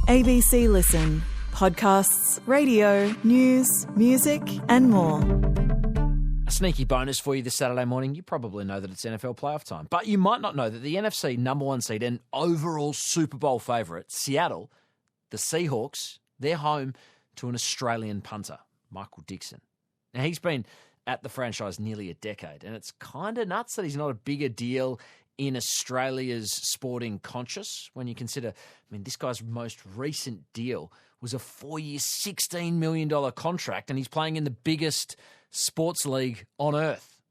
ABC Listen. Podcasts, radio, news, music and more. A sneaky bonus for you this Saturday morning. You probably know that it's NFL playoff time, but you might not know that the NFC number one seed and overall Super Bowl favourite, Seattle, the Seahawks, they're home to an Australian punter, Michael Dickson. Now, he's been at the franchise nearly a decade, and it's kind of nuts that he's not a bigger deal in Australia's sporting conscious when you consider, this guy's most recent deal was a 4-year, $16 million contract, and he's playing in the biggest sports league on earth.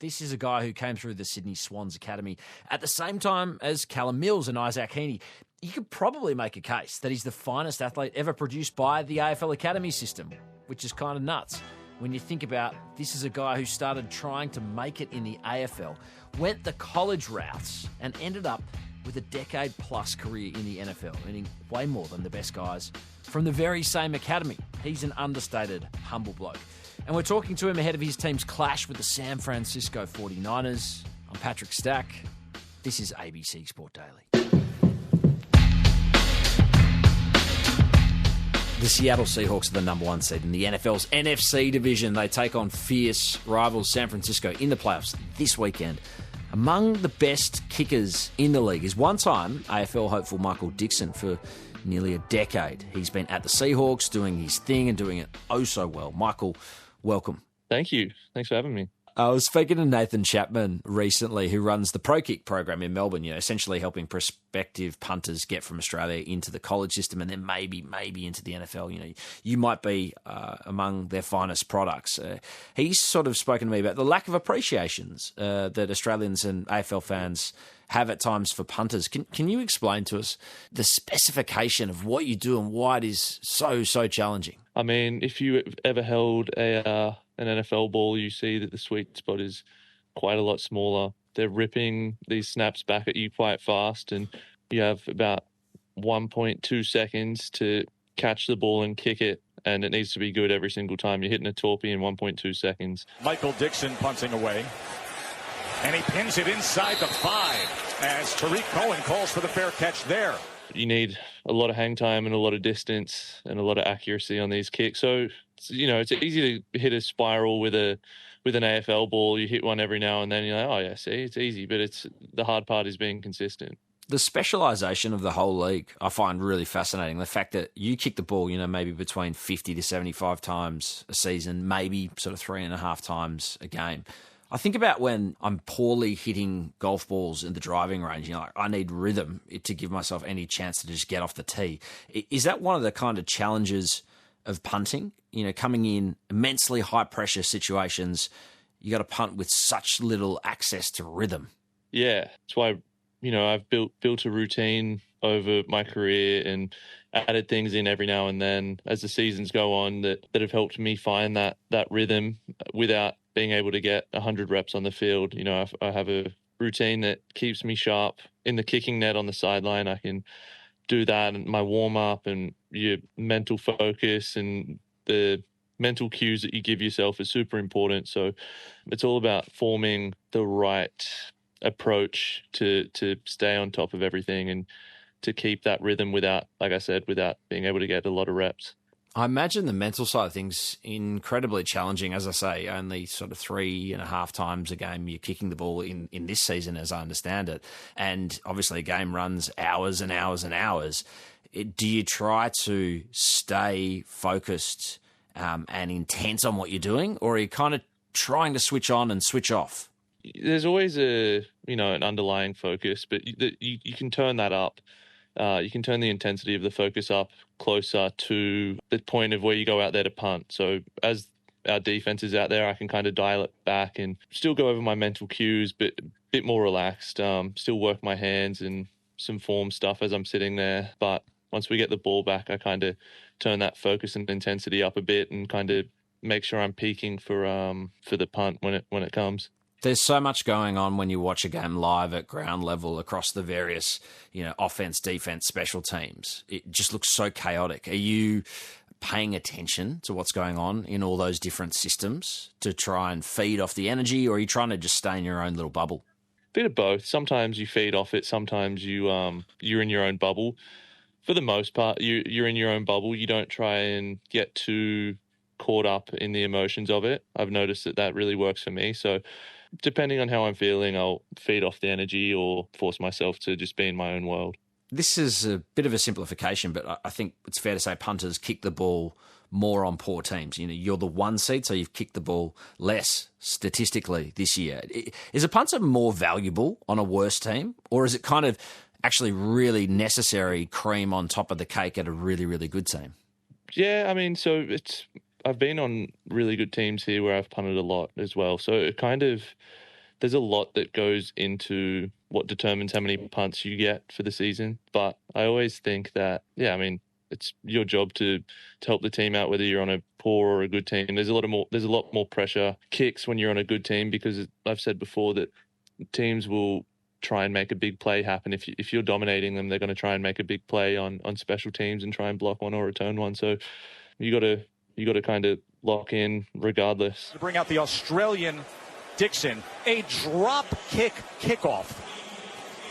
This is a guy who came through the Sydney Swans Academy at the same time as Callum Mills and Isaac Heeney. You could probably make a case that he's the finest athlete ever produced by the AFL Academy system, which is kind of nuts. When you think about this is a guy who started trying to make it in the AFL, went the college routes and ended up with a decade-plus career in the NFL, earning way more than the best guys from the very same academy. He's an understated, humble bloke. And we're talking to him ahead of his team's clash with the San Francisco 49ers. I'm Patrick Stack. This is ABC Sport Daily. The Seattle Seahawks are the number one seed in the NFL's NFC division. They take on fierce rivals San Francisco in the playoffs this weekend. Among the best kickers in the league is one-time AFL hopeful Michael Dickson for nearly a decade. He's been at the Seahawks doing his thing and doing it oh so well. Michael, welcome. Thank you. Thanks for having me. I was speaking to Nathan Chapman recently, who runs the Pro Kick program in Melbourne, essentially helping prospective punters get from Australia into the college system and then maybe into the NFL. You might be among their finest products. He's sort of spoken to me about the lack of appreciations that Australians and AFL fans have at times for punters. Can you explain to us the specification of what you do and why it is so challenging? If you ever held an NFL ball, you see that the sweet spot is quite a lot smaller. They're ripping these snaps back at you quite fast, and you have about 1.2 seconds to catch the ball and kick it, and it needs to be good every single time. You're hitting a torpy in 1.2 seconds. Michael Dickson punting away, and he pins it inside the 5 as Tariq Cohen calls for the fair catch there. You need a lot of hang time and a lot of distance and a lot of accuracy on these kicks. So, it's easy to hit a spiral with an AFL ball. You hit one every now and then. You're like, oh yeah, see, it's easy. But the hard part is being consistent. The specialisation of the whole league I find really fascinating. The fact that you kick the ball, maybe between 50 to 75 times a season, maybe sort of 3.5 times a game. I think about when I'm poorly hitting golf balls in the driving range, I need rhythm to give myself any chance to just get off the tee. Is that one of the kind of challenges of punting? Coming in immensely high pressure situations, you got to punt with such little access to rhythm. Yeah, that's why, I've built a routine over my career and added things in every now and then as the seasons go on that have helped me find that rhythm without being able to get 100 reps on the field. I have a routine that keeps me sharp in the kicking net on the sideline. I can do that, and my warm-up and your mental focus and the mental cues that you give yourself is super important. So it's all about forming the right approach to stay on top of everything and to keep that rhythm without being able to get a lot of reps. I imagine the mental side of things incredibly challenging. As I say, only sort of 3.5 times a game you're kicking the ball in this season, as I understand it. And obviously a game runs hours and hours and hours. Do you try to stay focused and intense on what you're doing, or are you kind of trying to switch on and switch off? There's always an underlying focus, but you can turn that up. You can turn the intensity of the focus up closer to the point of where you go out there to punt. So as our defense is out there, I can kind of dial it back and still go over my mental cues, but a bit more relaxed, still work my hands and some form stuff as I'm sitting there. But once we get the ball back, I kind of turn that focus and intensity up a bit and kind of make sure I'm peaking for the punt when it comes. There's so much going on when you watch a game live at ground level across the various, offense, defense, special teams. It just looks so chaotic. Are you paying attention to what's going on in all those different systems to try and feed off the energy, or are you trying to just stay in your own little bubble? Bit of both. Sometimes you feed off it. Sometimes you're in your own bubble. For the most part, you're in your own bubble. You don't try and get too caught up in the emotions of it. I've noticed that really works for me. So depending on how I'm feeling, I'll feed off the energy or force myself to just be in my own world. This is a bit of a simplification, but I think it's fair to say punters kick the ball more on poor teams. You know, you're the 1 seed, so you've kicked the ball less statistically this year. Is a punter more valuable on a worse team, or is it kind of actually really necessary cream on top of the cake at a really, really good team? Yeah, I mean, so I've been on really good teams here where I've punted a lot as well. So it kind of, there's a lot that goes into what determines how many punts you get for the season. But I always think that, yeah, I mean, it's your job to help the team out, whether you're on a poor or a good team. There's a lot more pressure kicks when you're on a good team, because I've said before that teams will try and make a big play happen. If you're dominating them, they're going to try and make a big play on special teams and try and block one or return one. So you got to kind of lock in regardless. To bring out the Australian Dickson, a drop kick kickoff.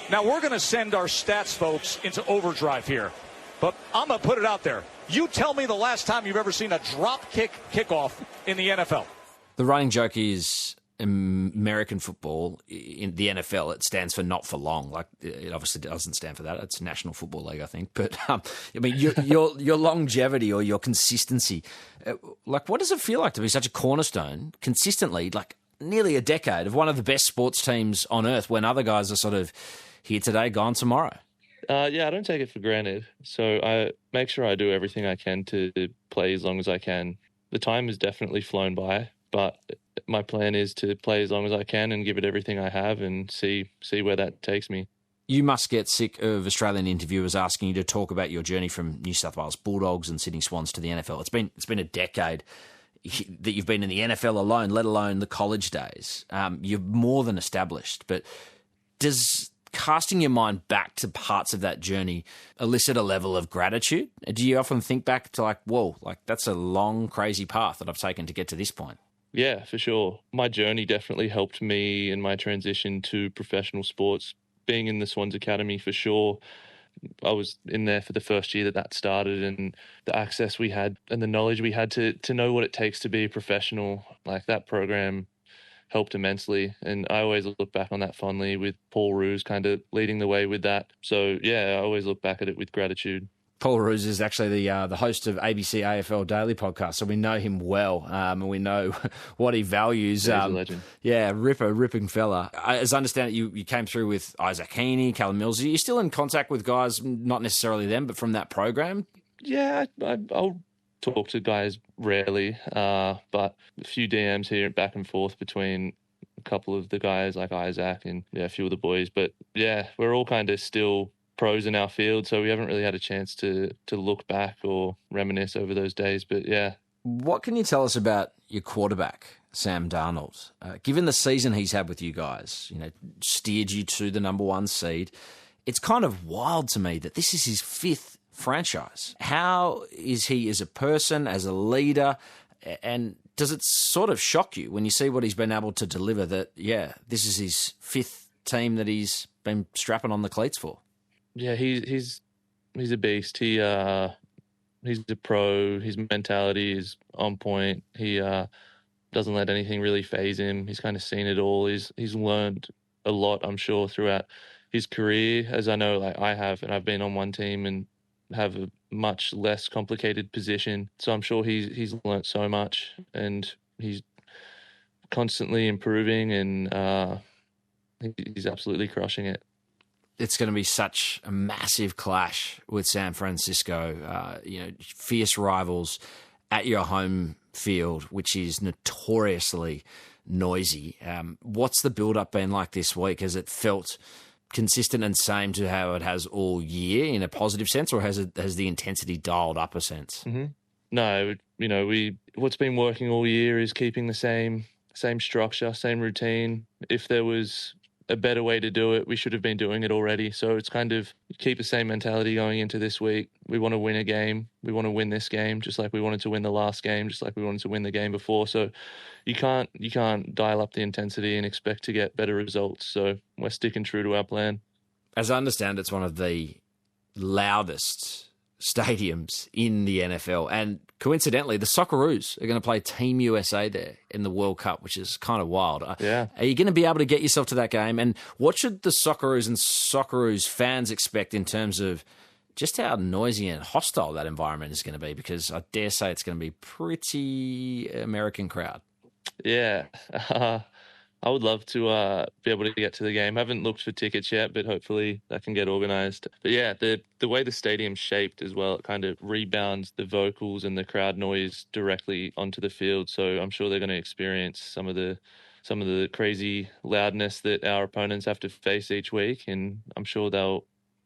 Now we're going to send our stats folks into overdrive here, but I'm going to put it out there. You tell me the last time you've ever seen a drop kick kickoff in the NFL. The running joke is American football, in the NFL, it stands for not for long. Like, it obviously doesn't stand for that. It's National Football League, I think. But I mean, your longevity or your consistency, like, what does it feel like to be such a cornerstone consistently, like nearly a decade of one of the best sports teams on earth, when other guys are sort of here today, gone tomorrow? Yeah, I don't take it for granted. So I make sure I do everything I can to play as long as I can. The time has definitely flown by, but my plan is to play as long as I can and give it everything I have and see where that takes me. You must get sick of Australian interviewers asking you to talk about your journey from New South Wales Bulldogs and Sydney Swans to the NFL. It's been a decade that you've been in the NFL alone, let alone the college days. You're more than established, but does casting your mind back to parts of that journey elicit a level of gratitude? Do you often think back to like, whoa, like that's a long, crazy path that I've taken to get to this point? Yeah, for sure. My journey definitely helped me in my transition to professional sports. Being in the Swans Academy, for sure, I was in there for the first year that started, and the access we had and the knowledge we had to know what it takes to be a professional, like that program helped immensely. And I always look back on that fondly, with Paul Roos kind of leading the way with that. So yeah, I always look back at it with gratitude. Paul Roos is actually the host of ABC AFL Daily Podcast, so we know him well, and we know what he values. Yeah, he's a legend. Yeah, ripping fella. As I understand it, you came through with Isaac Heeney, Callum Mills. Are you still in contact with guys, not necessarily them, but from that program? Yeah, I'll talk to guys rarely, but a few DMs here back and forth between a couple of the guys like Isaac and a few of the boys. But yeah, we're all kind of still pros in our field, so we haven't really had a chance to look back or reminisce over those days. But yeah. What can you tell us about your quarterback, Sam Darnold? Given the season he's had with you guys, steered you to the number 1 seed, it's kind of wild to me that this is his 5th franchise. How is he as a person, as a leader, and does it sort of shock you when you see what he's been able to deliver, that, yeah, this is his 5th team that he's been strapping on the cleats for? Yeah, he's a beast. He's a pro. His mentality is on point. He doesn't let anything really faze him. He's kind of seen it all. He's learned a lot, I'm sure, throughout his career, as I know, like I have, and I've been on one team and have a much less complicated position. So I'm sure he's learned so much, and he's constantly improving, and he's absolutely crushing it. It's going to be such a massive clash with San Francisco, fierce rivals at your home field, which is notoriously noisy. What's the build-up been like this week? Has it felt consistent and same to how it has all year in a positive sense, or has the intensity dialed up a sense? Mm-hmm. No, what's been working all year is keeping the same structure, same routine. If there was a better way to do it, we should have been doing it already. So it's kind of keep the same mentality going into this week. We want to win a game. We want to win this game, just like we wanted to win the last game, just like we wanted to win the game before. So you can't dial up the intensity and expect to get better results. So we're sticking true to our plan. As I understand, it's one of the loudest stadiums in the NFL. And coincidentally, the Socceroos are going to play Team USA there in the World Cup, which is kind of wild. Yeah. Are you going to be able to get yourself to that game? And what should the Socceroos and Socceroos fans expect in terms of just how noisy and hostile that environment is going to be? Because I dare say it's going to be pretty American crowd. Yeah. I would love to be able to get to the game. I haven't looked for tickets yet, but hopefully that can get organised. But yeah, the way the stadium's shaped as well, it kind of rebounds the vocals and the crowd noise directly onto the field. So I'm sure they're going to experience some of the crazy loudness that our opponents have to face each week, and I'm sure they'll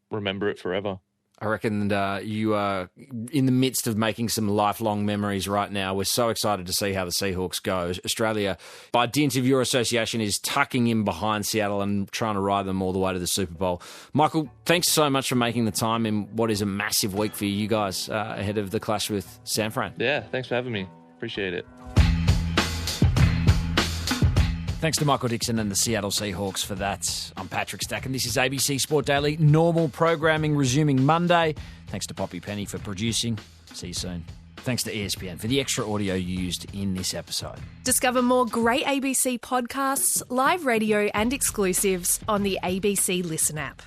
remember it forever. I reckon you are in the midst of making some lifelong memories right now. We're so excited to see how the Seahawks go. Australia, by dint of your association, is tucking in behind Seattle and trying to ride them all the way to the Super Bowl. Michael, thanks so much for making the time in what is a massive week for you guys ahead of the clash with San Fran. Yeah, thanks for having me. Appreciate it. Thanks to Michael Dickson and the Seattle Seahawks for that. I'm Patrick Stack, and this is ABC Sport Daily. Normal programming resuming Monday. Thanks to Poppy Penny for producing. See you soon. Thanks to ESPN for the extra audio you used in this episode. Discover more great ABC podcasts, live radio and exclusives on the ABC Listen app.